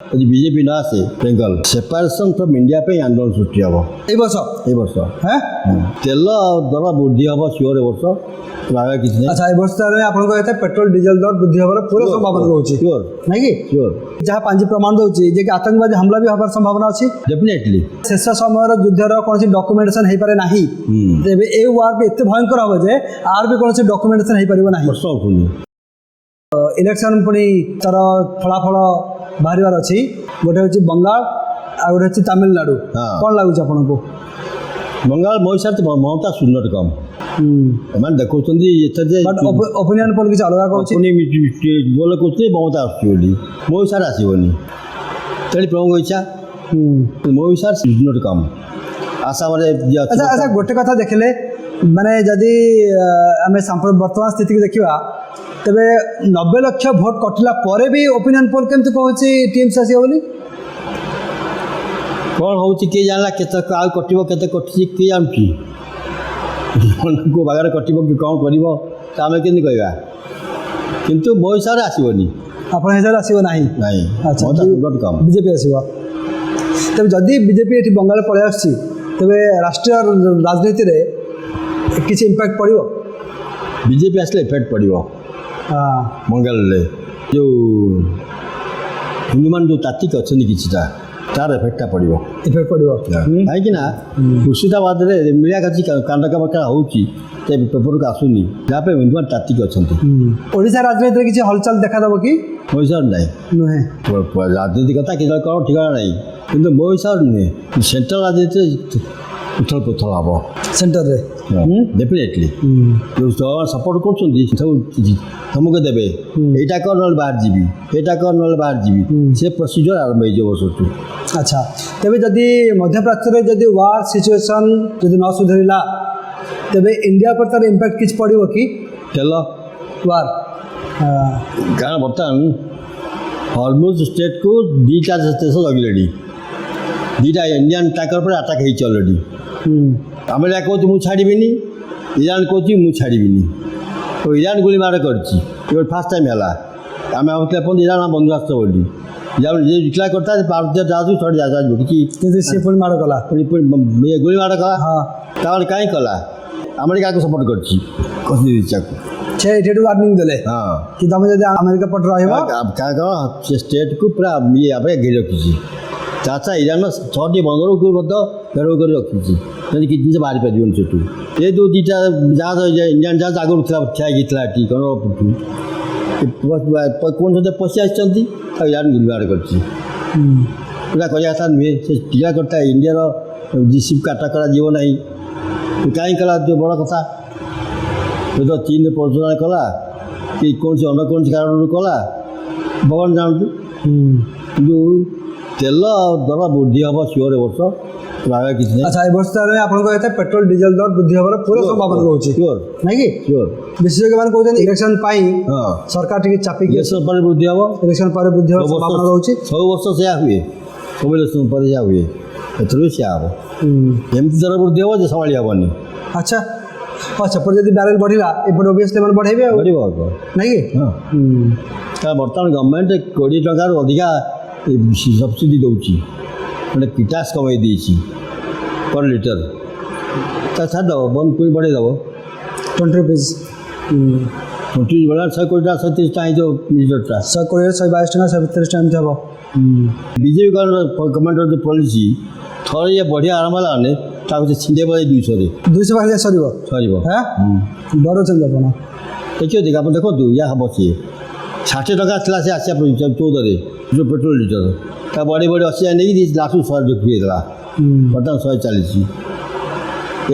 ଯଦି ବିଜେପି ନ ଆସେ ବେଙ୍ଗଲ ସେପାରେସନ୍ ଫ୍ରମ୍ ଇଣ୍ଡିଆ ପାଇଁ ଆନ୍ଦୋଳନ ସୃଷ୍ଟି ହେବ এই বছর এই ବର୍ଷ। হ্যাঁ ତେଲ ଦର ବୃଦ୍ଧି ହେବ ସିଓର ଏ ବର୍ଷ ପ୍ରାୟ କିଛି ନାହିଁ। আচ্ছা এই বর্ষ তাহলে আপনার এতে পেট্রোল ডিজেল দর বৃদ্ধি হবার পুরো সম্ভাবনা রয়েছে ସିଓର নাকি ସିଓର ଯାହା ପାଞ୍ଜି ପ୍ରମାଣ ଦଉଛି ଯେ କି ଆତଙ୍କବାଦୀ ହମଲା ବି ହେବାର ସମ୍ଭାବନା ଅଛି ଡେଫିନେଟଲି। ଶେଷ ସମୟର ଯୁଦ୍ଧର କୌଣସି ଡକୁମେଣ୍ଟେସନ୍ ହେଇପାରେ ନାହିଁ ତେବେ ଏ ୱାର୍ ବି ଏତେ ଭୟଙ୍କର ହେବ ଯେ ଆର ବି କୌଣସି ଡକୁମେଣ୍ଟେସନ୍ ହେଇପାରିବ ନାହିଁ ବର୍ଷ ଉଠୁନି। ଇଲେକ୍ସନ୍ ପୁଣି ତାର ଫଳାଫଳ ବାହାରିବାର ଅଛି ଗୋଟେ ହେଉଛି ବଙ୍ଗାଳ ଆଉ ଗୋଟେ ହେଉଛି ତାମିଲନାଡୁ ହଁ। କ'ଣ ଲାଗୁଛି ଆପଣଙ୍କୁ ବଙ୍ଗାଳ ମୋ ହିସାବରେ ମମତା ଶୂନ୍ୟଟ କମ୍ ଏମାନେ ଦେଖାଉଛନ୍ତି ଏତେ ଯେ ବଟ୍ ଓପିନିଅନ୍ ପୋଲ୍ କିଛି ଅଲଗା କହୁଛି ବୋଲେ କହୁଛନ୍ତି ମମତା ଆସୁଛି ବୋଲି ମୋ ହିସାବରେ ଆସିବନି ତେଣୁ ପ୍ରଭୁଙ୍କ ଇଚ୍ଛା ମୋ ହିସାବରେ ଶୂନ୍ୟଟ କମ୍ ଆସାମରେ ଯିଏ ଅଛି ଆଚ୍ଛା ଆଚ୍ଛା ଗୋଟେ କଥା ଦେଖିଲେ ମାନେ ଯଦି ଆମେ ବର୍ତ୍ତମାନ ସ୍ଥିତିକୁ ଦେଖିବା ତେବେ 90 ଲକ୍ଷ ଭୋଟ କଟିଲା ପରେ ବି ଓପିନିଅନ୍ ପୋଲ୍ କେମିତି କହୁଛି ଟିମ୍ସ ଆସିବ ବୋଲି କ'ଣ ହେଉଛି କିଏ ଜାଣିଲା କେତେ ଆଉ କଟିବ କେତେ କଟିଛି କିଏ ଜାଣୁଛି କେଉଁ ଭାଗରେ କଟିବ କି କ'ଣ କରିବ ତା ଆମେ କେମିତି କହିବା କିନ୍ତୁ ମୋ ହିସାବରେ ଆସିବନି ଆପଣ ହିସାବରେ ଆସିବ ନାହିଁ ନାଇଁ ଆଚ୍ଛା ମମତା ଶୂନ୍ୟଟ କମ୍ ବିଜେପି ଆସିବ ତେବେ ଯଦି ବିଜେପି ଏଠି ବଙ୍ଗାଳ ପଳେଇ ଆସୁଛି ତେବେ ରାଷ୍ଟ୍ରୀୟ ରାଜନୀତିରେ କିଛି ଇମ୍ପାକ୍ଟ ପଡ଼ିବ ବିଜେପି ଆସିଲେ ଇଫେକ୍ଟ ପଡ଼ିବ ହଁ ବଙ୍ଗାଳରେ ଯେଉଁ ହିନ୍ଦୁମାନେ ଯେଉଁ ତାତ୍ତ୍ୱିକ ଅଛନ୍ତି କିଛିଟା ତାର ଏଫେକ୍ଟଟା ପଡ଼ିବ ଇଫେକ୍ଟ ପଡ଼ିବ କାହିଁକି ନା ମୁର୍ଶିଦାବାଦରେ ମିଳିଆ ଖାଚି କାଣ୍ଡକା ବାକା ହେଉଛି ସେ ପେପରକୁ ଆସୁନି ଯାହା ପାଇଁ ହିନ୍ଦୁମାନେ ତାତ୍ତ୍ୱିକ ଅଛନ୍ତି ଓଡ଼ିଶା ରାଜନୀତିରେ କିଛି ହଲଚଲ ଦେଖାଦେବ କି ମୋ ହିସାବରେ ନାହିଁ ନୁହେଁ ରାଜନୀତି କଥା କେତେବେଳେ କ'ଣ ଠିକଣା ନାହିଁ କିନ୍ତୁ ମୋ ହିସାବରେ ନୁହେଁ ସେଣ୍ଟ୍ରାଲ ରାଜନୀତିରେ ଉଥଳ ପୁଥଳ ହେବ ସେଣ୍ଟରରେ ଡେଫିନେଟଲି ଯେଉଁ ସପୋର୍ଟ କରୁଛନ୍ତି ସବୁ ତମକୁ ଦେବେ ଏଇଟା କର ନହେଲେ ବାହାର ଯିବି ଏଇଟା କର ନହେଲେ ବାହାର ଯିବି ସେ ପ୍ରୋସିଜିଓର ଆରମ୍ଭ ହେଇଯିବ ବର୍ଷଠୁ। ଆଚ୍ଛା ତେବେ ଯଦି ମଧ୍ୟପ୍ରାଚ୍ୟରେ ଯଦି ୱାର୍ ସିଚୁଏସନ୍ ଯଦି ନ ସୁଧରିଲା ତେବେ ଇଣ୍ଡିଆ ଉପରେ ତାର ଇମ୍ପାକ୍ଟ କିଛି ପଡ଼ିବ କି ତେଲ ୱାର୍ କାରଣ ବର୍ତ୍ତମାନ ହର୍ମୁଜ ଷ୍ଟେଟ୍କୁ ଦୁଇଟା ଦେଶ ଜଗିଲେଣି ଦୁଇଟା ଇଣ୍ଡିଆନ୍ ତାଙ୍କର ଉପରେ ଆଟାକ୍ ହେଇଛି ଅଲରେଡ଼ି ଆମେରିକା କହୁଛି ମୁଁ ଛାଡ଼ିବିନି ଇରାନ କହୁଛି ମୁଁ ଛାଡ଼ିବିନି ତ ଇରାନ ଗୁଳି ମାଡ଼ କରିଛି ଏ ଫାର୍ଷ୍ଟ ଟାଇମ୍ ହେଲା ଆମେ ଭାବୁଥିଲେ ଆପଣ ଇରାନ ବନ୍ଧୁ ରାଷ୍ଟ୍ର ବୋଲି ଇରାନ ଯିଏ ଡିକ୍ଲାର କରିଥିଲା ଭାରତୀୟ ଜାହାଜକୁ ଛଡ଼ି ଯାହାଯିବ କିଛି କିନ୍ତୁ ସେ ପୁଣି ମାଡ଼ କଲା ଗୁଳି ମାଡ଼ କଲା ହଁ ତାମାନେ କାହିଁ କଲା ଆମେରିକାକୁ ସପୋର୍ଟ କରିଛି କଷି ଦେଇଛି ତାକୁ ସେ ଏଠି ୱାର୍ଣ୍ଣିଂ ଦେଲେ ହଁ କି ତମେ ଯଦି ଆମେରିକା ପଟେ ରହିବ କାରଣ ସେ ଷ୍ଟେଟ୍କୁ ପୁରା ଇଏ ଭାବେ ଘେରି ରଖିଛି ତା ଛଡ଼ା ଇରାନର 6ଟି ବନ୍ଦରକୁ ମଧ୍ୟ ଘେରାଉ କରି ରଖିଛି ଯଦି କିଛି ଜିନିଷ ବାହାରି ପାରିବନି ସେଠୁ ଏ ଯେଉଁ ଦୁଇଟା ଜାହାଜ ଇଣ୍ଡିଆନ୍ ଜାହାଜ ଆଗରୁ ଥିଲା ଠିଆ ହେଇଥିଲା ଏଠି କନରପୁରଠୁ କୌଣସି ସହିତ ପଶି ଆସିଛନ୍ତି ଆଉ ଇରାନ ଗୁଳିମାଡ଼ କରିଛି ପୁରା କରିବା କଥା ନୁହେଁ ସେ ଟିକା କରିଟା ଇଣ୍ଡିଆର ଜିସିପ୍କୁ ଆଟାକ୍ କରାଯିବ ନାହିଁ କାହିଁ କଲା ଯେଉଁ ବଡ଼ କଥା ସେ ତ ଚୀନରେ ପ୍ରଚଳନ କଲା କି କୌଣସି ଅନ୍ୟ କୌଣସି କାରଣରୁ କଲା ଭଗବାନ ଜାଣନ୍ତୁ କିନ୍ତୁ ତେଲ ଦର ବୃଦ୍ଧି ହେବ ସିଓର ଏ ବର୍ଷ ପ୍ରାୟ କିଛି ନାହିଁ। ଆଚ୍ଛା ଏ ବର୍ଷ ତାହେଲେ ଆପଣଙ୍କ ଏତେ ପେଟ୍ରୋଲ ଡିଜେଲ ଦର ବୃଦ୍ଧି ହେବାର ପୁରା ସମ୍ଭାବନା ରହୁଛି ସିଓର ନାଇଁ କି ସିଓର ବିଶେଷଜ୍ଞମାନେ କହୁଛନ୍ତି ଇଲେକ୍ସନ ପାଇଁ ହଁ ସରକାର ଟିକେ ଚାପିକି ଇଲେକ୍ସନ ପରେ ବୃଦ୍ଧି ହେବ ଇଲେକ୍ସନ ପରେ ବୃଦ୍ଧି ହେବାର ସମ୍ଭାବନା ରହୁଛି ସବୁ ବର୍ଷ ସେୟା ହୁଏ ସବୁ ଇଲେକ୍ସନ ପରେ ସେୟା ହୁଏ ଏଥିରୁ ବି ସେୟା ହେବ ଏମିତି ଦର ବୃଦ୍ଧି ହେବ ଯେ ସମ୍ଭାଳି ହେବନି। ଆଚ୍ଛା ହଁ ସେପଟେ ଯଦି ବ୍ୟାରେଲ ବଢ଼ିଲା ଏପଟେ ଓବିୟସଲି ମାନେ ବଢ଼େଇବେ ଆଉ ବଢ଼ିବ ନାଇଁ କି ହଁ କାରଣ ବର୍ତ୍ତମାନ ଗଭର୍ଣ୍ଣମେଣ୍ଟ 20 ଟଙ୍କାରୁ ଅଧିକା ସବସିଡ଼ି ଦେଉଛି ମାନେ ଟାକ୍ସ କମାଇ ଦେଇଛି पर लीटर ତା ଛାଡ଼ିଦେବ ବନ୍ଦ ପୁଣି ବଢ଼େଇ ଦେବ 20 रुपीज 20 ବଢ଼ା 100 କୋଟି 37 ଟଙ୍କା ହେଇଯିବ ଲିଟରଟା 120 122 ଟଙ୍କା 130 ଟଙ୍କା ଏମିତି ହେବ ବିଜେପି ଗଭର୍ଣ୍ଣମେଣ୍ଟର ଯେଉଁ ପଲିସି ଥରେ ଇଏ ବଢ଼ିଆ ଆରମ୍ଭ ହେଲା ମାନେ ତାକୁ ସେ ଛିଣ୍ଡେଇବ 200 ପାଖରେ ସରିବ ହଁ ଡରୁଛନ୍ତି ଆପଣ ଦେଖିବ ଦେଖ ଆପଣ ଦେଖନ୍ତୁ ଇଏ ହେବ ସିଏ 60 ଟଙ୍କା ଥିଲା ସେ ଆସିବା 14ରେ ଯେଉଁ ପେଟ୍ରୋଲ ଲିଟର ତା ବଢ଼ି 80 ନେଇକି ଲାଷ୍ଟକୁ 100 ବିକ୍ରି ହେଇଥିଲା ବର୍ତ୍ତମାନ 140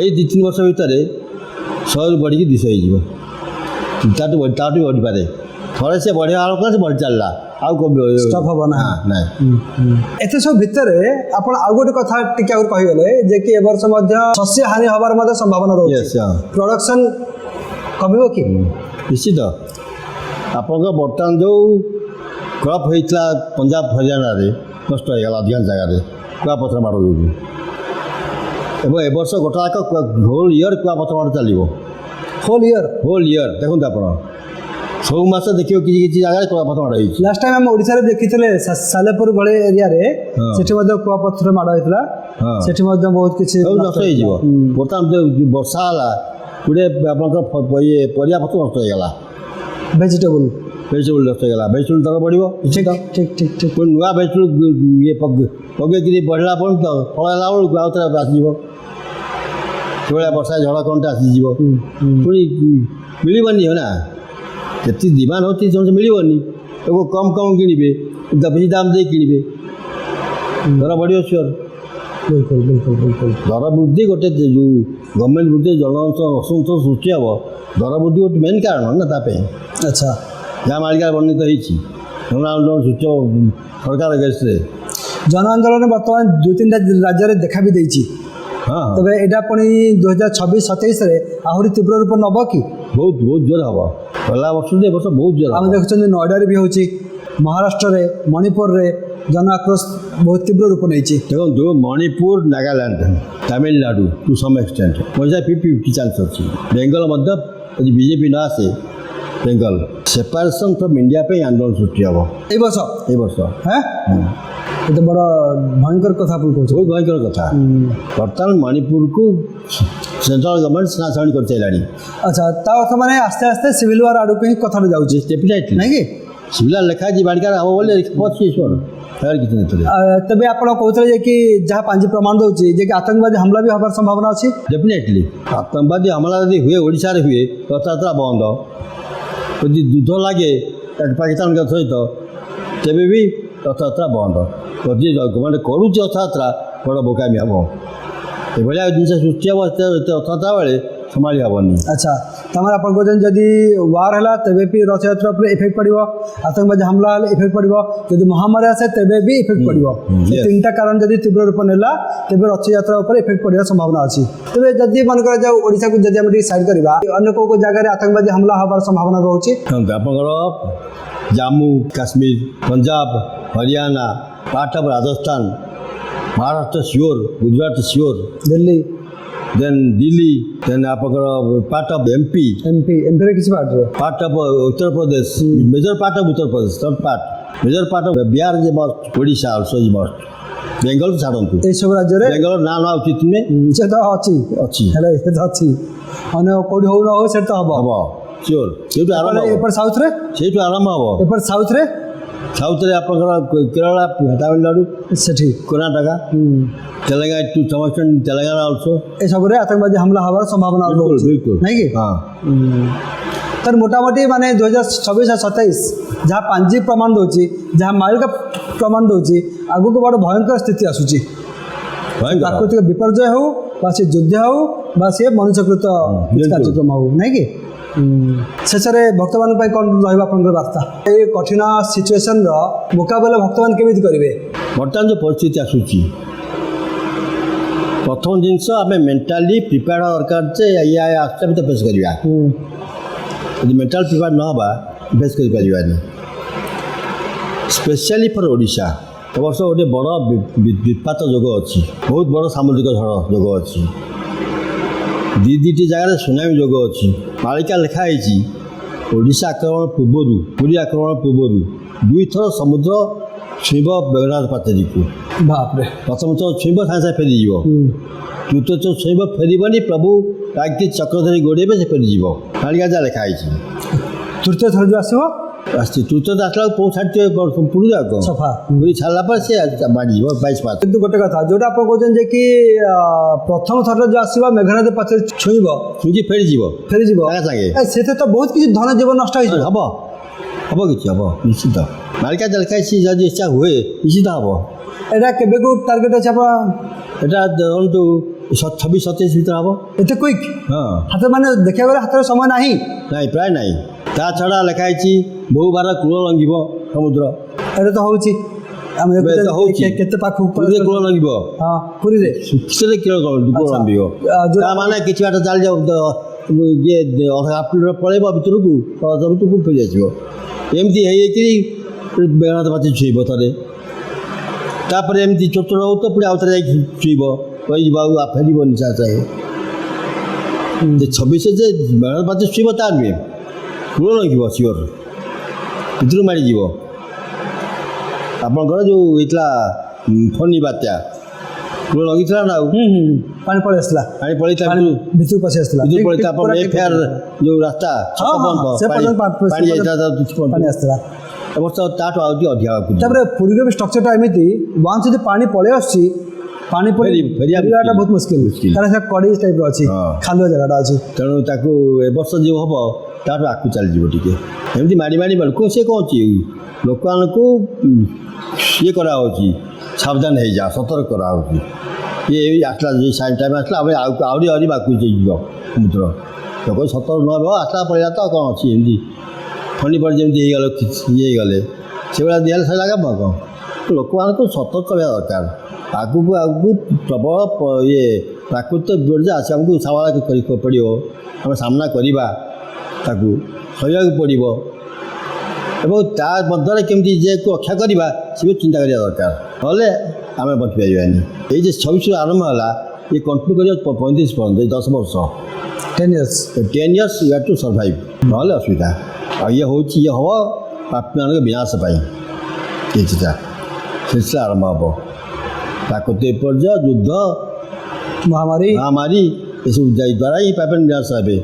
ଏଇ 2-3 ବର୍ଷ ଭିତରେ 100ରୁ ବଢ଼ିକି 200 ହେଇଯିବ ତାଠୁ ବଢ଼ିପାରେ ଥରେ ସେ ବଢ଼ିବା ଆରମ୍ଭ କଲା ସେ ବଢ଼ି ଚାଲିଲା ଆଉ ଷ୍ଟପ୍ ହେବ ନା ନାଇଁ ଏତେ ସବୁ ଭିତରେ ଆପଣ ଆଉ ଗୋଟେ କଥା ଟିକେ ଆଗରୁ କହିଗଲେ ଯେ କି ଏ ବର୍ଷ ମଧ୍ୟ ଶସ୍ୟ ହାନି ହେବାର ମଧ୍ୟ ସମ୍ଭାବନା ରହୁଛି ପ୍ରଡକ୍ସନ୍ କମିବ କି ନିଶ୍ଚିତ ଆପଣଙ୍କ ବର୍ତ୍ତମାନ ଯେଉଁ କ୍ରପ୍ ହେଇଥିଲା ପଞ୍ଜାବ ହରିୟାଣାରେ ନଷ୍ଟ ହେଇଗଲା ଅଧିକାଂଶ ଜାଗାରେ କୁଆପଥର ମାଡ଼ ଯୋଗୁଁ ଏବଂ ଏ ବର୍ଷ ଗୋଟାକ ହୋଲ୍ ଇୟର୍ କୁଆପଥର ମାଡ଼ ଚାଲିବ ହୋଲ୍ ଇୟର୍ ଦେଖନ୍ତୁ ଆପଣ ସବୁ ମାସ ଦେଖିବ କିଛି କିଛି ଜାଗାରେ କୁଆପଥର ମାଡ଼ ହେଇଛି। ଲାଷ୍ଟ ଟାଇମ୍ ଆମେ ଓଡ଼ିଶାରେ ଦେଖିଥିଲେ ସାଲେପୁର ଭଳି ଏରିଆରେ ସେଠି ମଧ୍ୟ କୁଆପଥର ମାଡ଼ ହେଇଥିଲା। ହଁ। ସେଠି ମଧ୍ୟ ବହୁତ କିଛି ସବୁ ନଷ୍ଟ ହେଇଯିବ। ବର୍ତ୍ତମାନ ଯୋଉ ବର୍ଷା ହେଲା ଗୋଟେ ଆପଣଙ୍କର ପରିବା ପତ୍ର ନଷ୍ଟ ହେଇଗଲା, ଭେଜିଟେବୁଲ୍ ନଷ୍ଟ ହେଇଗଲା, ଭେଜିଟେବୁଲ୍ ଦର ବଢ଼ିବ। ଠିକ୍ ଠିକ୍ ଠିକ୍ ଠିକ୍। ପୁଣି ନୂଆ ଭେଜିଟେବୁଲ୍ ଇଏ ପକେଇକିରି ବଢ଼ିଲା ପର୍ଯ୍ୟନ୍ତ ଫଳ ହେଲା ବେଳକୁ ଆଉ ଥରେ ଆସିଯିବ, ସେଭଳିଆ ବର୍ଷା ଝଡ଼ କଣ୍ଟା ଆସିଯିବ, ପୁଣି ମିଳିବନି ନା। ଯେତିକି ଡିମାଣ୍ଡ ହେଉଛି ସମସ୍ତେ ମିଳିବନି, ଲୋକ କମ୍ କିଣିବେ, ବେଶୀ ଦାମ୍ ଦେଇ କିଣିବେ, ଦର ବଢ଼ିବ ସିଓର। ବିଲକୁଲ ବିଲକୁଲ ବିଲକୁଲ। ଦର ବୃଦ୍ଧି ଗୋଟେ ଯେଉଁ ଗଭର୍ଣ୍ଣମେଣ୍ଟ ବୃଦ୍ଧି ଅସନ୍ତୋଷ ସୃଷ୍ଟି ହେବ, ଦର ବୃଦ୍ଧି ଗୋଟେ ମେନ୍ କାରଣ ନା ତା ପାଇଁ। ଆଚ୍ଛା, ଯାହା ମାଳିକା ବର୍ଣ୍ଣିତ ହେଇଛି ଜନ ଆନ୍ଦୋଳନ ସୂଚ ସରକାର ଗେଷ୍ଟରେ। ଜନ ଆନ୍ଦୋଳନ ବର୍ତ୍ତମାନ 2-3ଟା ରାଜ୍ୟରେ ଦେଖା ବି ଦେଇଛି। ହଁ ତେବେ ଏଇଟା ପୁଣି 2026-27ରେ ଆହୁରି ତୀବ୍ର ରୂପ ନେବ କି? ବହୁତ ଜୋର ହେବ। ଗଲା ବର୍ଷରୁ ଏ ବର୍ଷ ବହୁତ ଜୋର ଆମେ ଦେଖୁଛନ୍ତି ନଏଡ଼ାରେ ବି ହେଉଛି, ମହାରାଷ୍ଟ୍ରରେ, ମଣିପୁରରେ ଜନ ଆକ୍ରୋଶ ବହୁତ ତୀବ୍ର ରୂପ ନେଇଛି। ଦେଖନ୍ତୁ ମଣିପୁର, ନାଗାଲ୍ୟାଣ୍ଡ, ତାମିଲନାଡ଼ୁ ଟୁ ସମ୍ ଏକ୍ସଟେଣ୍ଟ ପଇସା 50-50 ଚାନ୍ସ ଅଛି। ବେଙ୍ଗଲ ମଧ୍ୟ ଯଦି ବିଜେପି ନ ଆସେ, ବେଙ୍ଗଲ ସେପାରେସନ୍ ଫ୍ରମ୍ ଇଣ୍ଡିଆ ପାଇଁ ଆନ୍ଦୋଳନ ସୃଷ୍ଟି ହେବ ଏଇ ବର୍ଷ। ହଁ, ଏତେ ବଡ଼ ଭୟଙ୍କର କଥା ଆପଣ କହୁଛନ୍ତି। ବହୁତ ଭୟଙ୍କର କଥା। ବର୍ତ୍ତମାନ ମଣିପୁରକୁ ସେଣ୍ଟ୍ରାଲ ଗଭର୍ଣ୍ଣମେଣ୍ଟ ସିନାସାଣି କରିସାରିଲାଣି। ଆଚ୍ଛା, ତା ଅର୍ଥ ମାନେ ଆସ୍ତେ ଆସ୍ତେ ସିଭିଲ ୱାର୍ ଆଡ଼କୁ ହିଁ କଥାଟା ଯାଉଛି, ଡେଫିନେଟଲି ନାଇଁ କି? ସିଭିଲ ଲେଖା ଅଛି ବାଡ଼ିକାର ହେବ ବୋଲି ଅଛି ଈଶ୍ୱର, କିଛି ନଥିଲେ। ତେବେ ଆପଣ କହୁଥିଲେ ଯେ କି ଯାହା ପାଞ୍ଜି ପ୍ରମାଣ ଦେଉଛି ଯେ କି ଆତଙ୍କବାଦୀ ହମଲା ବି ହେବାର ସମ୍ଭାବନା ଅଛି। ଡେଫିନେଟଲି ଆତଙ୍କବାଦୀ ହମଲା ଯଦି ହୁଏ, ଓଡ଼ିଶାରେ ହୁଏ, ରଥଯାତ୍ରା ବନ୍ଦ। ଯଦି ଯୁଦ୍ଧ ଲାଗେ ପାକିସ୍ତାନ ସହିତ, ତେବେ ବି ରଥଯାତ୍ରା ବନ୍ଦ। ଯଦି ଗଭର୍ଣ୍ଣମେଣ୍ଟ କରୁଛି ରଥଯାତ୍ରା, ବଡ଼ ବୋକାମି ହେବ। ଏଭଳିଆ ଜିନିଷ ସୃଷ୍ଟି ହେବ, ରଥଯାତ୍ରା ବେଳେ ସମ୍ଭାଳି ହେବନି। ଆଚ୍ଛା, ତାମାନେ ଆପଣ କହୁଛନ୍ତି ଯଦି ୱାର୍ ହେଲା ତେବେ ବି ରଥଯାତ୍ରା ଉପରେ ଇଫେକ୍ଟ ପଡ଼ିବ, ଆତଙ୍କବାଦୀ ହମଲା ହେଲେ ଇଫେକ୍ଟ ପଡ଼ିବ, ଯଦି ମହାମାରୀ ଆସେ ତେବେ ବି ଇଫେକ୍ଟ ପଡ଼ିବ। yes. 3ଟା କାରଣ ଯଦି ତୀବ୍ର ରୂପ ନେଲା ତେବେ ରଥଯାତ୍ରା ଉପରେ ଇଫେକ୍ଟ ପଡ଼ିବାର ସମ୍ଭାବନା ଅଛି। ତେବେ ଯଦି ମନେ କରାଯାଉ ଓଡ଼ିଶାକୁ ଯଦି ଆମେ ଟିକେ ସାଇଡ୍ କରିବା, ଅନ୍ୟ କେଉଁ ଜାଗାରେ ଆତଙ୍କବାଦୀ ହମଲା ହେବାର ସମ୍ଭାବନା ରହୁଛି? ଆପଣଙ୍କର Jammu Kashmir, Punjab, Haryana, part of Rajasthan, Maharashtra sure, Gujarat sure, then Delhi, then ଆପଣଙ୍କର ପାର୍ଟ ଅଫ୍ ଏମ୍ପିରେ କିଛି ପାର୍ଟରେ part of Uttar Pradesh, major part of Uttar Pradesh, not part major part of Bihar ଯେ must, Odisha also is must. Bengal ଛାଡ଼ନ୍ତୁ, ଏଇସବୁ ରାଜ୍ୟରେ ବେଙ୍ଗଲ ନାଁ ନେବା ଉଚିତ ନୁହେଁ। ସେ ତ ଅଛି ହେଲେ ସେ ତ ଅଛି, ଅନ୍ୟ କେଉଁଠି ହଉ ନ ହଉ ସେଠି ତ ହବ ସିଓର। ସେଇଠୁ ଆରମ୍ଭ ହେବ। ଏପଟ ସାଉଥରେ ସେଇଠୁ ଆରମ୍ଭ ହେବ। ଏପଟ ସାଉଥରେ ଆପଣଙ୍କର କେରଳ, ତାମିଲନାଡ଼ୁ, ସେଠି କର୍ଣ୍ଣାଟକ, ତେଲେଙ୍ଗାନା ଟୁ ସମ୍ ଏକ୍ସଟେଣ୍ଟ, ତେଲେଙ୍ଗାନା ଅଲସୋ, ଏସବୁରେ ଆତଙ୍କବାଦୀ ହମଲା ହେବାର ସମ୍ଭାବନା ରହୁଛି, ନାଇଁ କି? ହଁ। ତାର ମୋଟାମୋଟି ମାନେ 2026-27 ଯାହା ପାଞ୍ଜି ପ୍ରମାଣ ଦେଉଛି, ଯାହା ମାଳିକା ପ୍ରମାଣ ଦେଉଛି, ଆଗକୁ ବଡ଼ ଭୟଙ୍କର ସ୍ଥିତି ଆସୁଛି। ପ୍ରାକୃତିକ ବିପର୍ଯ୍ୟୟ ହେଉ ବା ସେ ଯୁଦ୍ଧ ହେଉ ବା ସେ ମନୁଷ୍ୟକୃତ କାର୍ଯ୍ୟକ୍ରମ ହେଉ, ନାଇଁ କି? ଶେଷରେ ଭକ୍ତମାନଙ୍କ ପାଇଁ କ'ଣ ରହିବ ଆପଣଙ୍କର ବାର୍ତ୍ତା? ଏଇ କଠିନ ସିଚୁଏସନ୍ର ମୁକାବିଲା ଭକ୍ତମାନେ କେମିତି କରିବେ? ବର୍ତ୍ତମାନ ଯେଉଁ ପରିସ୍ଥିତି ଆସୁଛି, ପ୍ରଥମ ଜିନିଷ ଆମେ ମେଣ୍ଟାଲି ପ୍ରିପେୟାର୍ଡ ଦରକାର ଯେ ଆସୁଛି ଆମେ ତ ଫେସ୍ କରିବା। ଯଦି ମେଣ୍ଟାଲ ପ୍ରିପେୟାର୍ଡ ନ ହେବା, ଫେସ୍ କରିପାରିବାନି। ସ୍ପେଶିଆଲି ଫର୍ ଓଡ଼ିଶା ଏ ବର୍ଷ ଗୋଟେ ବଡ଼ ବିପାତ ଯୋଗ ଅଛି, ବହୁତ ବଡ଼ ସାମୁଦ୍ରିକ ଝଡ଼ ଯୋଗ ଅଛି, 2ଟି ଜାଗାରେ ସୁନାମି ଯୋଗ ଅଛି। ମାଳିକା ଲେଖା ହେଇଛି, ଓଡ଼ିଶା ଆକ୍ରମଣ ପୂର୍ବରୁ, ପୁରୀ ଆକ୍ରମଣ ପୂର୍ବରୁ 2 ଥର ସମୁଦ୍ର ଛୁଇଁବ ବେଗନାଥ ପାଚେରୀକୁ। ବାପରେ, ପ୍ରଥମ ଥର ଛୁଇଁବ, ସାଙ୍ଗେ ସାଙ୍ଗେ ଫେରିଯିବ। ତୃତୀୟ ଥର ଛୁଇଁବ, ଫେରିବନି, ପ୍ରଭୁ ତାକି ଚକ୍ର ଧରି ଗୋଡ଼େଇବେ, ସେ ଫେରିଯିବ। ମାଳିକା ଯାହା ଲେଖା ହେଇଛି। ତୃତୀୟ ଥର ଯେଉଁ ଆସିବ, ତୃତୀୟ ଥର ଆସିଲା ବେଳକୁ କେଉଁ ଛାଡ଼ିଥିବେ ପୁରୀ ଯାକ ସଫା ପୁରୀ ଛାଡ଼ିଲା ପରେ ସେ ମାଡ଼ିଯିବ 22 ପାଚ। କିନ୍ତୁ ଗୋଟେ କଥା ଯେଉଁଟା ଆପଣ କହୁଛନ୍ତି ଯେ କି ପ୍ରଥମ ଥରରେ ଯେଉଁ ଆସିବ ମେଘନାଥ ପାଚେରୀ ଛୁଇଁକି ଫେରିଯିବ ସାଙ୍ଗେ ସାଙ୍ଗେ, ସେଥିରେ ତ ବହୁତ କିଛି ଧନ ଜୀବନ ନଷ୍ଟ ହେଇଯିବ। ହବ କିଛି ହବ ନିଶ୍ଚିତ। ମାଳିକା ଲେଖା ହେଇଛି, ଯଦି ଇଚ୍ଛା ହୁଏ ନିଶ୍ଚିତ ହବ। ଏଇଟା କେବେକୁ ଟାର୍ଗେଟ୍ ଅଛି ଆପଣ? ଏଇଟା ଧରନ୍ତୁ 26-27 ଭିତରେ ହବ। ଏତେ କ୍ୱିକ୍? ହଁ, ହାତ ମାନେ ଦେଖିବାକୁ ଗଲେ ହାତରେ ସମୟ ନାହିଁ, ପ୍ରାୟ ନାହିଁ। ତା ଛଡ଼ା ଲେଖା ହେଇଛି ବହୁ ବାର କୂଳ ଲଙ୍ଘିବ ସମୁଦ୍ର। ଏଇଟା ତ ହେଉଛି, ଆମେ କେତେ ପାଖକୁ ପୁରୀରେ କୂଳ ଲଙ୍ଘିବ। ହଁ, ପୁରୀରେ ଶୁଖିଲେ କୂଳ ଲମ୍ବିବ। ତା ମାନେ କିଛି ବାଟ ଚାଲିଯାଉ, ଇଏ ହାଫ୍ କିଲୋମିଟର ପଳେଇବ ଭିତରକୁ, ଭିତରକୁ ଫେରି ଆସିବ। ଏମିତି ହେଇକିରି ବେଗନାଥ ପାଚେରୀ ଛୁଇଁବ ଥରେ, ତାପରେ ଏମିତି ଛୋଟ ଛୋଟ ହଉ ତ ପୁଣି ଆଉ ଥରେ ଯାଇକି ଛୁଇଁବ, କହିଯିବ ଆଉ ଫେରିବନି ସାଙ୍ଗେ ସାଙ୍ଗେ। 26 ଯେ ବେଗନାଥ ପାଚେରୀ ଛୁଇଁବ ତା ନୁହେଁ, କୂଳ ଲଙ୍ଗିବ ସିଓର ଭିତରୁ ମାଡ଼ିଯିବ। ଆପଣଙ୍କର ଯେଉଁ ହେଇଥିଲା ଫନି ବାତ୍ୟା କୂଳ ଲଙ୍ଗିଥିଲା ନା ଆଉ ପାଣି ପଳେଇ ଆସିଥିଲା, ପାଣି ପଳେଇଥିଲା ଭିତରକୁ ପଶି ଆସିଥିଲା, ଭିତରୁ ପଳେଇଥିଲା। ଆପଣ ଫେୟାର ଯେଉଁ ରାସ୍ତା ପାଣି ଯାଇଥିଲା ପାଣି ଆସିଥିଲା। ଏ ବର୍ଷ ତାଠୁ ଆଉ ଟିକେ ଅଧିକା ଆଗକୁ ତାପରେ ପୁରୀର ବି ଷ୍ଟ୍ରକ୍ଚରଟା ଏମିତି ୱାନ୍ସ ଯଦି ପାଣି ପଳେଇ ଆସୁଛି ପାଣି ଫେରିବାଟା ବହୁତ ମୁସ୍କିଲ, କାରଣ ସେଟା କଡ଼େଇ ଟାଇପ୍ର ଅଛି, ଖାଲୁଆ ଜାଗାଟା ଅଛି। ତେଣୁ ତାକୁ ଏ ବର୍ଷ ଯେଉଁ ହେବ ତାଠୁ ଆଗକୁ ଚାଲିଯିବ ଟିକେ ଏମିତି ମାଡ଼ି ମାଡ଼ି ବେଳକୁ ସେ କ'ଣ ଅଛି ଲୋକମାନଙ୍କୁ ଇଏ କରାହେଉଛି ସାବଧାନ ହେଇଯାଅ, ସତର୍କ କରାହେଉଛି। ଇଏ ଆସିଲା ଯେ ସାଇନ୍ ଟାଇମ୍ ଆସିଲା ଆମେ ଆହୁରି ବାକୁ ଯିବ ସମୁଦ୍ର ଲୋକ ସତର୍କ ନ ହେବ ଆସିଲା ପଳେଇଲା ତ କ'ଣ ଅଛି ଏମିତି ଫନି ପଡ଼ି ଯେମିତି ହେଇଗଲେ ଇଏ ହେଇଗଲେ ସେଭଳିଆ ଦିଆହେଲେ ସେ ଲାଗ କ'ଣ ଲୋକମାନଙ୍କୁ ସତର୍କ ହେବା ଦରକାର। ଆଗକୁ ପ୍ରବଳ ଇଏ ପ୍ରାକୃତିକ ବିପର୍ଯ୍ୟୟ ଆସି ଆମକୁ ସାମନା କରିବାକୁ ପଡ଼ିବ, ଆମେ ସାମ୍ନା କରିବା, ତାକୁ ସହିବାକୁ ପଡ଼ିବ ଏବଂ ତା ମଧ୍ୟରେ କେମିତି ଯିଏକୁ ରକ୍ଷା କରିବା ସେ ବି ଚିନ୍ତା କରିବା ଦରକାର, ନହେଲେ ଆମେ ବଞ୍ଚିପାରିବାନି। ଏଇ ଯେ 26ରୁ ଆରମ୍ଭ ହେଲା ଇଏ କଣ୍ଟିନ୍ୟୁ କରିବା 35 ପର୍ଯ୍ୟନ୍ତ, ଏଇ 10 ବର୍ଷ 10 years you have to survive, ନହେଲେ ଅସୁବିଧା। ଆଉ ଇଏ ହେଉଛି ଇଏ ହେବ ପାପୀମାନଙ୍କ ବିନାଶ ପାଇଁ କିଛିଟା ଶୀର୍ଷ ଆରମ୍ଭ ହେବ। ପ୍ରାକୃତିକ ବିପର୍ଯ୍ୟୟ, ଯୁଦ୍ଧ, ମହାମାରୀ ଏସବୁ ଦ୍ୱାରା ହିଁ ପାପୀ ବିନାଶ ହେବେ।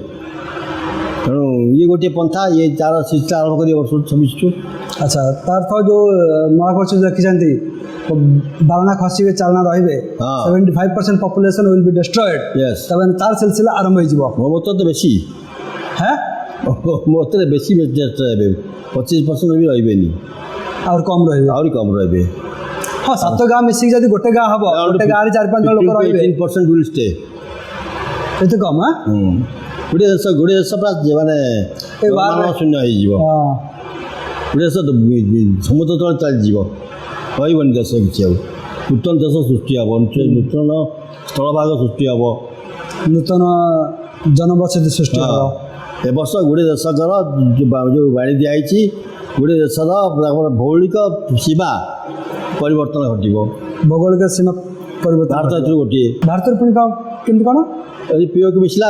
ତେଣୁ ଇଏ ଗୋଟିଏ ପନ୍ଥା, ଇଏ ତାର ଶୀର୍ଷ ଆରମ୍ଭ କରିବ ବର୍ଷ 26ରୁ। ଆଚ୍ଛା, ତାର ତ ଯେଉଁ ମହାକର୍ଷ ଦେଖିଛନ୍ତି ବାରଣା ଖସିବେ ଚାଳନା ରହିବେ, 75% ପପୁଲେସନ୍ ୱିଲ୍ ବି ଡେଷ୍ଟ୍ରଏଡ୍, ତାମାନେ ତାର ସିଲସିଲା ଆରମ୍ଭ ହେଇଯିବ। ମୋ ମତରେ ତ ବେଶୀ, ହ্যাঁ ମୋ ମତରେ ବେଶୀ ହେବେ, 25% ବି ରହିବେନି, ଆହୁରି କମ୍ ରହିବେ। ହଁ, 7 ଗାଁ ମିଶିକି ଯଦି ଗୋଟେ ଗାଁ ହେବ, ଗୋଟେ ଗାଁରେ 4-5 ଜଣ ଲୋକ ରହିବେ, 18% ୱିଲ୍ ଷ୍ଟେ। ଏତେ କମ୍? ଗୋଟେ ଦେଶ ପୁରା ମାନେ ଶୂନ୍ୟ ହେଇଯିବ, ଗୋଟେ ଦେଶ ସମୁଦ୍ର ତଳେ ଚାଲିଯିବ, ରହିବନି ଦେଶ କିଛି ଆଉ। ନୂତନ ଦେଶ ସୃଷ୍ଟି ହେବ, ନୂତନ ସ୍ଥଳଭାଗ ସୃଷ୍ଟି ହେବ, ନୂତନ ଜନବସତି ସୃଷ୍ଟି ହେବ। ଏ ବର୍ଷ ଗୋଟେ ଦେଶଙ୍କର ଯେଉଁ ବାଣୀ ଦିଆହେଇଛି, ଗୋଟେ ଦେଶର ଭୌଗୋଳିକ ସୀମା ପରିବର୍ତ୍ତନ ଘଟିବ। ଭୌଗୋଳିକ ସୀମା ପରିବର୍ତ୍ତନ, ଭାରତ ଏଥିରୁ ଗୋଟିଏ। ଭାରତରେ ପୁଣି କେମିତି କ'ଣ ପିଓକୁ ମିଶିଲା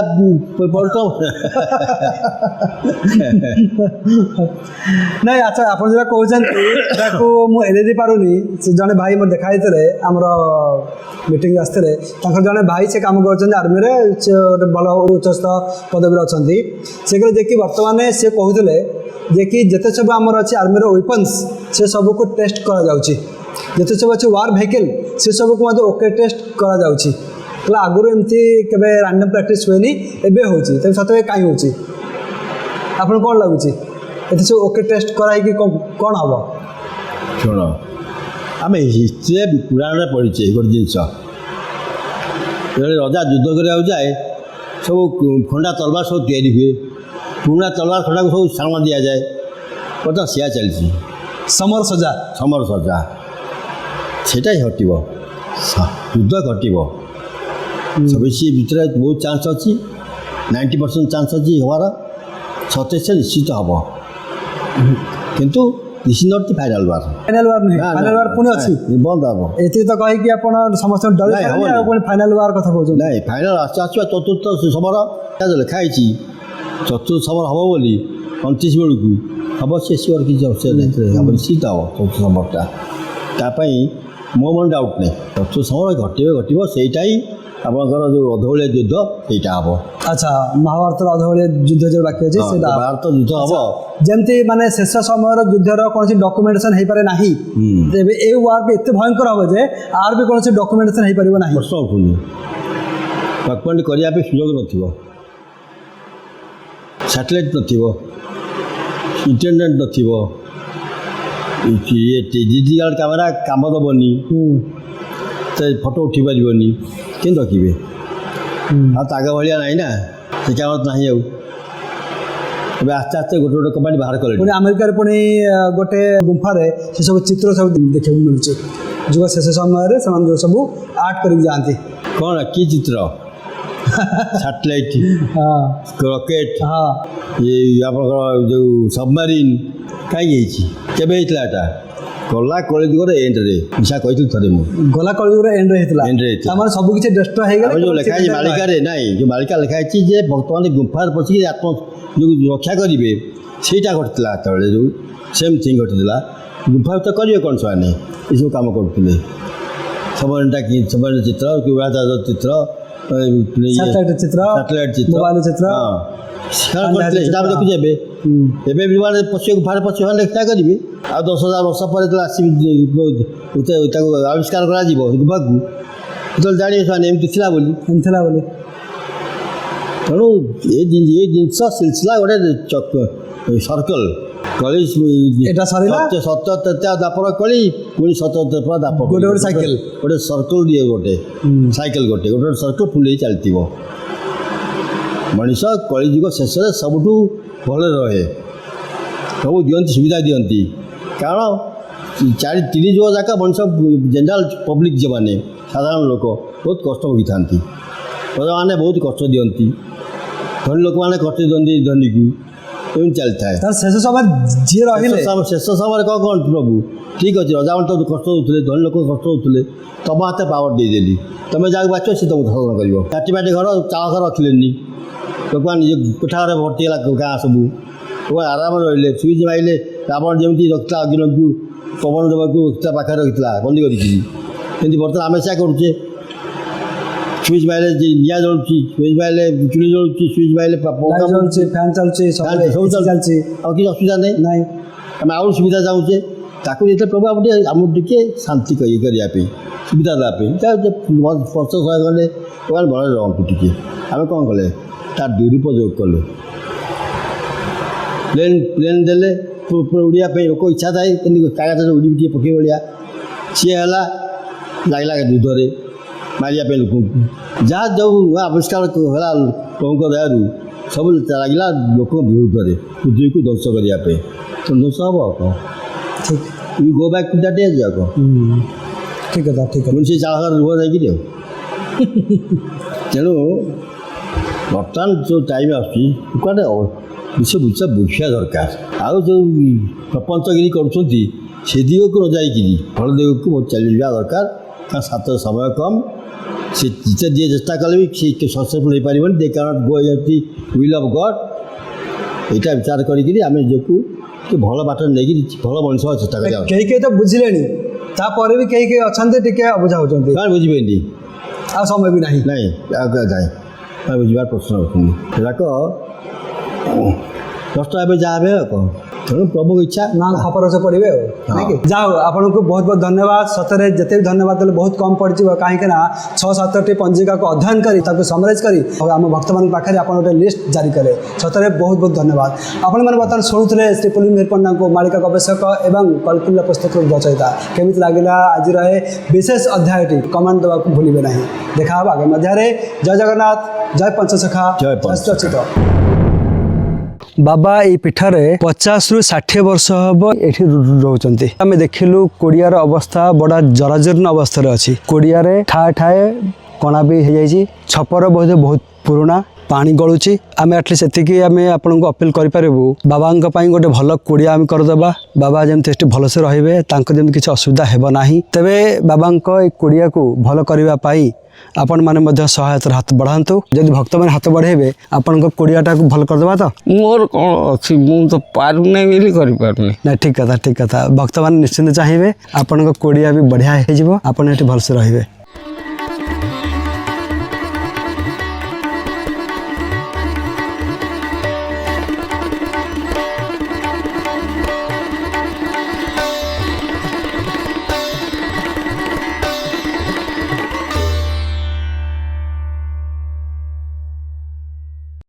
ନାଇଁ? ଆଚ୍ଛା, ଆପଣ ଯେଉଁଟା କହୁଛନ୍ତି ତାକୁ ମୁଁ ଏଡ଼େଇ ଦେଇପାରୁନି। ସେ ଜଣେ ଭାଇ ମୋର ଦେଖା ହେଇଥିଲେ, ଆମର ମିଟିଂରେ ଆସିଥିଲେ, ତାଙ୍କର ଜଣେ ଭାଇ ସେ କାମ କରୁଛନ୍ତି ଆର୍ମିରେ, ସେ ଗୋଟେ ଭଲ ଉଚ୍ଚସ୍ଥ ପଦବୀରେ ଅଛନ୍ତି। ସେ କହିଲେ ଯେ କି ବର୍ତ୍ତମାନ ସେ କହୁଥିଲେ ଯେ କି ଯେତେ ସବୁ ଆମର ଅଛି ଆର୍ମିର ୱେପନ୍ସ ସେ ସବୁକୁ ଟେଷ୍ଟ କରାଯାଉଛି, ଯେତେ ସବୁ ଅଛି ୱାର୍ ଭେହିକିଲ୍ ସେ ସବୁକୁ ମଧ୍ୟ ଓକେ ଟେଷ୍ଟ କରାଯାଉଛି। କହିଲେ ଆଗରୁ ଏମିତି କେବେ ରାଣ୍ଡମ୍ ପ୍ରାକ୍ଟିସ୍ ହୁଏନି, ଏବେ ହେଉଛି। ତେଣୁ ସତରେ କାହିଁ ହେଉଛି? ଆପଣଙ୍କୁ କ'ଣ ଲାଗୁଛି? ଏତେ ସବୁ ଓକେ ଟେଷ୍ଟ କରାହେଇକି କ'ଣ ହେବ? ଶୁଣ, ଆମେ ହିଷ୍ଟ୍ରିରେ ପୁରାଣରେ ପଢ଼ିଛେ ଗୋଟେ ଜିନିଷ, ଯେତେବେଳେ ରଜା ଯୁଦ୍ଧ କରିବାକୁ ଯାଏ ସବୁ ଖଣ୍ଡା ତଲବାର ସବୁ ତିଆରି ହୁଏ, ପୁରୁଣା ତଲବାର ଖଣ୍ଡାକୁ ସବୁ ସ୍ଥାନ ଦିଆଯାଏ। ବର୍ତ୍ତମାନ ସେୟା ଚାଲିଛି, ସମର ସଜା ସେଇଟା ହିଁ ଘଟିବ, ଯୁଦ୍ଧ ଘଟିବ। 26 ଭିତରେ ବହୁତ ଚାନ୍ସ ଅଛି, 90% ଚାନ୍ସ ଅଛି ହେବାର, 27 ନିଶ୍ଚିତ ହେବ, କିନ୍ତୁ this is not the final war ନୁହେଁ, ଫାଇନାଲ୍ ୱାର୍ ପୁଣି ଅଛି, ବନ୍ଦ ହେବ। ଏତିକି ତ କହିକି ଆପଣ ସମସ୍ତଙ୍କୁ ଡରି ପୁଣି ଫାଇନାଲ୍ ୱାର୍ କଥା କହୁଛନ୍ତି? ନାଇଁ, ଫାଇନାଲ୍ ଆସିବା ଚତୁର୍ଥ ସମର ଲେଖା ହେଇଛି, ଚତୁର୍ଥ ସମର ହେବ ବୋଲି 29 ବେଳକୁ ହେବ, ସେ ସିଓର କିଛି ଅସୁବିଧା ନାହିଁ, ହେବ ନିଶ୍ଚିତ ହେବ ଚତୁର୍ଥ ସମରଟା। ତା ପାଇଁ ମୋ ମନ ଡାଉଟ୍ ନାହିଁ, ଚତୁର୍ଥ ସମର ଘଟିବ, ସେଇଟା ହିଁ ଆପଣଙ୍କର ଯେଉଁ ଅଧଉଳିଆ ଯୁଦ୍ଧ ସେଇଟା ହେବ। ଆଚ୍ଛା, ମହାଭାରତର ଅଧଉଳିଆ ଯୁଦ୍ଧ ଯେଉଁ ବାକ୍ୟ ଅଛି ସେଇଟା ଭାରତ ଯୁଦ୍ଧ ହେବ। ଯେମିତି ମାନେ ଶେଷ ସମୟର ଯୁଦ୍ଧର କୌଣସି ଡକୁମେଣ୍ଟେସନ୍ ହେଇପାରେ ନାହିଁ, ତେବେ ଏ ୱାର୍ ବି ଏତେ ଭୟଙ୍କର ହେବ ଯେ ଆର ବି କୌଣସି ଡକୁମେଣ୍ଟେସନ୍ ହେଇପାରିବ ନାହିଁ। ପ୍ରଶ୍ନ ଉଠୁନି, ଡକୁମେଣ୍ଟ କରିବା ପାଇଁ ସୁଯୋଗ ନଥିବ, ସାଟେଲାଇଟ୍ ନଥିବ, ଇଣ୍ଟରନେଟ୍ ନଥିବ, ଡିଜିଟାଲ କ୍ୟାମେରା କାମ ଦେବନି, ଫଟୋ ଉଠି ପାରିବନି, କେମିତି ରଖିବେ? ଆଉ ତାଗ ଭଳିଆ ନାହିଁ ନା, ସେ କ୍ୟାମେରା ନାହିଁ। ଆଉ ଏବେ ଆସ୍ତେ ଆସ୍ତେ ଗୋଟେ କମ୍ପାନୀ ବାହାର କଲେ। ପୁଣି ଆମେରିକାରେ ପୁଣି ଗୋଟେ ଗୁମ୍ଫାରେ ସେ ସବୁ ଚିତ୍ର ସବୁ ଦେଖିବାକୁ ମିଳୁଛି, ଯୁଗ ଶେଷ ସମୟରେ ସେମାନେ ଯେଉଁ ସବୁ ଆର୍ଟ କରିକି ଯାଆନ୍ତି। କ'ଣ କି ଚିତ୍ର? ସାଟେଲାଇଟ୍, ରକେଟ୍, ଆପଣଙ୍କର ଯେଉଁ ସବମେରିନ୍ କାହିଁକି ହେଇଛି, କେବେ ହେଇଥିଲା ଏଟା? ଗଲା କଳିଯୁଗର ଏଣ୍ଡରେ, ମିଶା କହିଥିଲି ଥରେ ମୁଁ, ଗଲା କଳିଯୁଗର ଏଣ୍ଡରେ ହେଇଥିଲା, ତାମାନେ ସବୁ କିଛି ଡେଷ୍ଟ୍ରୟ ହେଇଗଲା। ଯେଉଁ ଲେଖା ହେଇଛି ମାଳିକାରେ, ନାଇଁ, ଯେଉଁ ମାଳିକା ଲେଖା ହେଇଛି ଯେ ବର୍ତ୍ତମାନ ଗୁମ୍ଫାରେ ପଶିକି ଯେଉଁ ରକ୍ଷା କରିବେ ସେଇଟା ଘଟିଥିଲା ସେତେବେଳେ ଯେଉଁ ସେମ୍ ଥିଙ୍ଗ ଘଟିଥିଲା ଗୁମ୍ଫା ଭିତରେ କରିବେ କ'ଣ ସେମାନେ ଏସବୁ କାମ କରୁଥିଲେ ସବରଟା କି ସବର ଚିତ୍ର ଉଡ଼ାଜାହାଜ ଚିତ୍ର ସାଟେଲାଇଟ୍ ଚିତ୍ର ସାଟେଲାଇଟ୍ ଚିତ୍ର ମୋବାଇଲ ଚିତ୍ର କରିଥିଲେ ସେଇଟା ଆମେ ଦେଖୁଛେ ଏବେ ବି ମାନେ ପଶିବାକୁ ଭାରେ ପଶିବାକୁ ଲେଖା କରିବି ଆଉ 10,000 ବର୍ଷ ପରେ ଯେତେବେଳେ ଆସିବି ତାକୁ ଆବିଷ୍କାର କରାଯିବ ଗୁମ୍ଫାକୁ ସେତେବେଳେ ଜାଣିବେ ସେମାନେ ଏମିତି ଥିଲା ବୋଲି ତେଣୁ ଏ ଜିନିଷ ସିଲସିଲା ଗୋଟେ ସର୍କଲ କଳି ଏଟା ସରିଲା ସତ୍ୟ ଦାପର କଳି ପୁଣି ସତ୍ୟ ଦାପର ଗୋଟେ ସାଇକେଲ ଗୋଟେ ସର୍କଲ ଦିଏ ଗୋଟେ ସାଇକେଲ ଗୋଟେ ସର୍କଲ ଫୁଲେଇ ଚାଲିଥିବ ମଣିଷ କଳିଯୁଗ ଶେଷରେ ସବୁଠୁ ଭଲରେ ରହେ ସବୁ ଦିଅନ୍ତି ସୁବିଧା ଦିଅନ୍ତି କାରଣ 3 ଯୁଗ ଯାକ ମଣିଷ ଜେନେରାଲ ପବ୍ଲିକ୍ ଯେଉଁମାନେ ସାଧାରଣ ଲୋକ ବହୁତ କଷ୍ଟ ଭୋଗିଥାନ୍ତି ପ୍ରଜାମାନେ ବହୁତ କଷ୍ଟ ଦିଅନ୍ତି ଧନୀ ଲୋକମାନେ କଷ୍ଟ ଦିଅନ୍ତି ଧନୀକୁ ଏମିତି ଚାଲିଥାଏ ଶେଷ ସମୟରେ ଯିଏ ରହିଲେ ଶେଷ ସମୟରେ କ'ଣ କ'ଣ ପ୍ରଭୁ ଠିକ୍ ଅଛି ରଜାମାନେ ତ କଷ୍ଟ ଦେଉଥିଲେ ଧନୀ ଲୋକ କଷ୍ଟ ଦେଉଥିଲେ ତମ ହାତେ ପାୱାର ଦେଇଦେଲି ତୁମେ ଯାହାକୁ ବାଛିବ ସେ ତୁମକୁ ଶାସନ କରିବ ମାଟି ଘର ଚାଳ ଘର ରଖିଲେନି ଲୋକମାନେ ନିଜେ କୋଠା ଘରେ ଭର୍ତ୍ତି ହେଲା ଗାଁ ସବୁ ଲୋକମାନେ ଆରାମରେ ରହିଲେ ସୁଇଚ୍ ମାରିଲେ ରାବଣ ଯେମିତି ରଖିଥିଲା ଅଗ୍ନିକୁ ପବନ ଦେବାକୁ ତା ପାଖରେ ରଖିଥିଲା ବନ୍ଦୀ କରିକି କିନ୍ତୁ ବର୍ତ୍ତମାନ ଆମେ ସେୟା କରୁଛେ ସୁଇଚ୍ ମାରିଲେ ନିଆଁ ଜଳୁଛି ସୁଇଚ୍ ମାରିଲେ ଚୁଲି ଜଳୁଛି ସୁଇଚ୍ ମାରିଲେ ଫ୍ୟାନ୍ ଚାଲୁଛି ସବୁ ଚାଲିଛି ଆଉ କିଛି ଅସୁବିଧା ନାହିଁ ଆମେ ଆହୁରି ସୁବିଧା ଚାହୁଁଛେ ତାକୁ ଯେତେବେଳେ ପ୍ରଭୁ ଆମକୁ ଟିକେ ଶାନ୍ତି କରିବା ପାଇଁ ସୁବିଧା ଦେବା ପାଇଁ ବର୍ଷ ଶହେ ଗଲେ ସେମାନେ ଭଲରେ ରହନ୍ତୁ ଟିକେ ଆମେ କ'ଣ କଲେ ତାର ଦୁରୁପଯୋଗ କଲେ ପ୍ଲେନ୍ ଦେଲେ ଉଡ଼ିବା ପାଇଁ ଲୋକ ଇଚ୍ଛା ଥାଏ କିନ୍ତୁ କାଗଜରେ ଉଡ଼ିବି ଟିକେ ପକେଇ ଭଳିଆ ସିଏ ହେଲା ଲାଗିଲା ଯୁଦ୍ଧରେ ମାରିବା ପାଇଁ ଲୋକଙ୍କୁ ଯାହା ଯେଉଁ ଆବିଷ୍କାର ହେଲା ପ୍ରଭୁଙ୍କ ଦୟାରୁ ସବୁ ଲାଗିଲା ଲୋକଙ୍କ ବିରୁଦ୍ଧରେ ପୃଥିବୀକୁ ଧ୍ୱଂସ କରିବା ପାଇଁ ତ ଧ୍ୱଂସ ହେବ ଆଉ କ'ଣ ଠିକ୍ you go back to that age ଆଉ କ'ଣ ଠିକ୍ କଥା ଠିକ୍ ପୁଣି ସେ ଚାଳ ଘର ରୁହ ଯାଇକିରି ଆଉ ତେଣୁ ବର୍ତ୍ତମାନ ଯେଉଁ ଟାଇମ୍ ଆସୁଛି କୁଆଡ଼େ ବୁଝିବା ଦରକାର ଆଉ ଯେଉଁ ପ୍ରପଞ୍ଚଗିରି କରୁଛନ୍ତି ସେ ଦିଗକୁ ନ ଯାଇକିରି ଭଲ ଦିଗକୁ ଚାଲିଯିବା ଦରକାର କାରଣ ସମୟ କମ୍ ସେ ଯିଏ ଚେଷ୍ଟା କଲେ ବି ସେ ସକ୍ସେସଫୁଲ୍ ହେଇପାରିବନି they can't go against the will of God ଏଇଟା ବିଚାର କରିକିରି ଆମେ ନିଜକୁ ଭଲ ବାଟରେ ନେଇକିରି ଭଲ ମଣିଷ ହେବା ଚେଷ୍ଟା କରିବା କେହି ତ ବୁଝିଲେଣି ତାପରେ ବି କେହି ଅଛନ୍ତି ଟିକେ ଅବୁଝା ହେଉଛନ୍ତି କାରଣ ବୁଝିବେନି ଆଉ ସମୟ ବି ନାହିଁ ଆଉ ନାହିଁ ବୁଝିବାର ପ୍ରଶ୍ନ ରଖୁନି ସେଟାକ କଷ୍ଟ ହେବେ ଯାହା ହେବେ ଆଉ କ'ଣ ତେଣୁ ପ୍ରଭୁଙ୍କ ଇଚ୍ଛା ନା ଖପରସ ପଡ଼ିବେ ଆଉ ନାଇଁ ଯାହା ହଉ ଆପଣଙ୍କୁ ବହୁତ ବହୁତ ଧନ୍ୟବାଦ ସତରେ ଯେତେ ବି ଧନ୍ୟବାଦ ଦେଲେ ବହୁତ କମ୍ ପଡ଼ିଯିବ କାହିଁକି ନା 6-7ଟି ପଞ୍ଜିକାକୁ ଅଧ୍ୟୟନ କରି ତାକୁ ସମରାଇଜ୍ କରି ଆମ ଭକ୍ତମାନଙ୍କ ପାଖରେ ଆପଣ ଗୋଟେ ଲିଷ୍ଟ ଜାରି କଲେ ସତରେ ବହୁତ ବହୁତ ଧନ୍ୟବାଦ ଆପଣମାନେ ବର୍ତ୍ତମାନ ଶୁଣୁଥିଲେ ଶ୍ରୀ ପୁଲିଂ ପଣ୍ଡାଙ୍କୁ ମାଳିକା ଗବେଷକ ଏବଂ କଲ୍କିଲ୍ଲା ପୁସ୍ତକର ରଚୟିତା କେମିତି ଲାଗିଲା ଆଜିର ଏ ବିଶେଷ ଅଧ୍ୟାୟଟି କମେଣ୍ଟ ଦେବାକୁ ଭୁଲିବେ ନାହିଁ ଦେଖା ହେବ ଆଗାମୀ ଅଧ୍ୟାୟରେ ଜୟ ଜଗନ୍ନାଥ ଜୟ ପଞ୍ଚସଖା ଜୟ ଅଚ୍ୟୁତ ବାବା এই ପୀଠରେ 50ରୁ 60 ବର୍ଷ ହେବ ଏଠି ରହୁଛନ୍ତି ଆମେ ଦେଖିଲୁ କୋଡ଼ିଆର ଅବସ୍ଥା ବଡ଼ ଜରାଜୀର୍ଣ୍ଣ ଅବସ୍ଥାରେ ଅଛି କୋଡ଼ିଆରେ ଠାଏ ଠାଏ କଣା ବି ହେଇଯାଇଛି ଛପର ବୋଧେ ବହୁତ ପୁରୁଣା ପାଣି ଗଳୁଛି ଆମେ ଆଟଲିଷ୍ଟ ସେତିକି ଆମେ ଆପଣଙ୍କୁ ଅପିଲ କରିପାରିବୁ ବାବାଙ୍କ ପାଇଁ ଗୋଟେ ଭଲ କୋଡ଼ିଆ ଆମେ କରିଦେବା ବାବା ଯେମିତି ଏଠି ଭଲସେ ରହିବେ ତାଙ୍କ ଯେମିତି କିଛି ଅସୁବିଧା ହେବ ନାହିଁ ତେବେ ବାବାଙ୍କ এই କୋଡ଼ିଆକୁ ଭଲ କରିବା ପାଇଁ ଆପଣମାନେ ମଧ୍ୟ ସହାୟତାର ହାତ ବଢ଼ାନ୍ତୁ ଯଦି ଭକ୍ତମାନେ ହାତ ବଢ଼େଇବେ ଆପଣଙ୍କ କୋଡ଼ିଆଟାକୁ ଭଲ କରିଦେବା ତ ମୋର କ'ଣ ଅଛି ମୁଁ ତ ପାରୁନାହିଁ ବୋଲି କରିପାରୁନି ନା ଠିକ୍ କଥା ଭକ୍ତମାନେ ନିଶ୍ଚିନ୍ତ ଚାହିଁବେ ଆପଣଙ୍କ କୋଡ଼ିଆ ବି ବଢ଼ିଆ ହେଇଯିବ ଆପଣ ଏଠି ଭଲସେ ରହିବେ